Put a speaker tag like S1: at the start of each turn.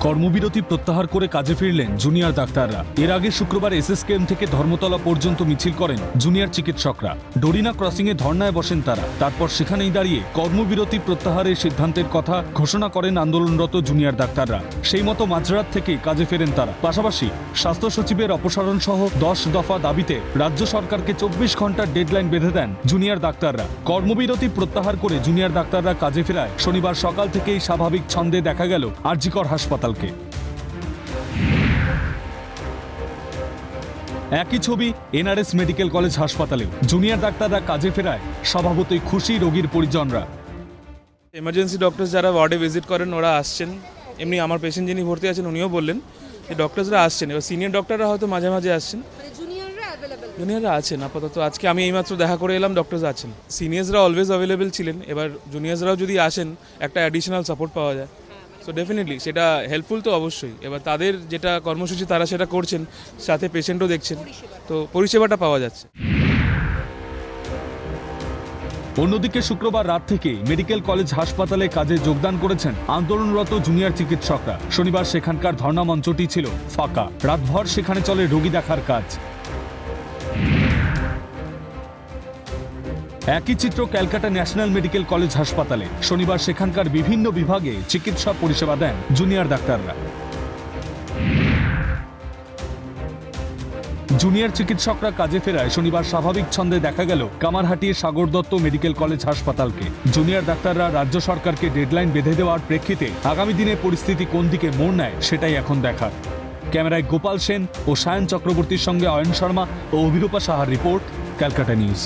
S1: কর্মবিরতি প্রত্যাহার করে কাজে ফিরলেন জুনিয়র ডাক্তাররা। এর আগে শুক্রবার এসএসকেএম থেকে ধর্মতলা পর্যন্ত মিছিল করেন জুনিয়র চিকিৎসকরা। ডোরিনা ক্রসিংয়ে ধর্নায় বসেন তারা। তারপর সেখানেই দাঁড়িয়ে কর্মবিরতি প্রত্যাহারের সিদ্ধান্তের কথা ঘোষণা করেন আন্দোলনরত জুনিয়র ডাক্তাররা। সেই মতো মাঝরাত থেকে কাজে ফেরেন তারা। পাশাপাশি স্বাস্থ্য সচিবের অপসারণ সহ 10 দফা দাবিতে রাজ্য সরকারকে 24 ঘন্টার ডেডলাইন বেঁধে দেন জুনিয়র ডাক্তাররা। কর্মবিরতি প্রত্যাহার করে জুনিয়র ডাক্তাররা কাজে ফেরায় শনিবার সকাল থেকেই স্বাভাবিক ছন্দে দেখা গেল আরজিকর হাসপাতালকে। একই ছবি এনআরএস মেডিকেল কলেজ হাসপাতালে। জুনিয়র ডাক্তাররা কাজে ফেরায় স্বভাবতই খুশি রোগীর পরিজনরা।
S2: এমার্জেন্সি ডক্টরস যারা ওয়ার্ডে ভিজিট করেন ওরা আসছেন। এমনি আমার পেশেন্ট যিনি ভর্তি আছেন উনিও বললেন যে ডক্টরসরা আসছেন। এবার সিনিয়র ডক্টররা হয়তো মাঝে মাঝে আসছেন, জুনিয়ররা আছেন আপাতত। আজকে আমি এইমাত্র দেখা করে এলাম, ডক্টরস আছেন। সিনিয়র্সরা অলওয়েজ অ্যাভেলেবেল ছিলেন। এবার জুনিয়র্সরাও যদি আসেন একটা অ্যাডিশনাল সাপোর্ট পাওয়া যায়, সো ডেফিনেটলি সেটা হেল্পফুল তো অবশ্যই। এবার তাদের যেটা কর্মসূচি তারা সেটা করছেন, সাথে পেশেন্টও দেখছেন, তো পরিষেবাটা পাওয়া যাচ্ছে।
S1: অন্যদিকে শুক্রবার রাত থেকে মেডিকেল কলেজ হাসপাতালে কাজে যোগদান করেছেন আন্দোলনরত জুনিয়র চিকিৎসকরা। শনিবার সেখানকার ধর্ণা মঞ্চটি ছিল ফাঁকা। রাতভর সেখানে চলে রোগী দেখার কাজ। একই চিত্র ক্যালকাটা ন্যাশনাল মেডিকেল কলেজ হাসপাতালে। শনিবার সেখানকার বিভিন্ন বিভাগে চিকিৎসা পরিষেবা দেন জুনিয়র ডাক্তাররা। জুনিয়র চিকিৎসকরা কাজে ফেরায় শনিবার স্বাভাবিক ছন্দে দেখা গেল কামারহাটির সাগর দত্ত মেডিকেল কলেজ হাসপাতালকে। জুনিয়র ডাক্তাররা রাজ্য সরকারকে ডেডলাইন বেঁধে দেওয়ার প্রেক্ষিতে আগামী দিনে পরিস্থিতি কোন দিকে মোড় নেয় সেটাই এখন দেখার। ক্যামেরায় গোপাল সেন ও সায়ন চক্রবর্তীর সঙ্গে অয়ন শর্মা ও অভিরূপা সাহার রিপোর্ট, ক্যালকাটা নিউজ।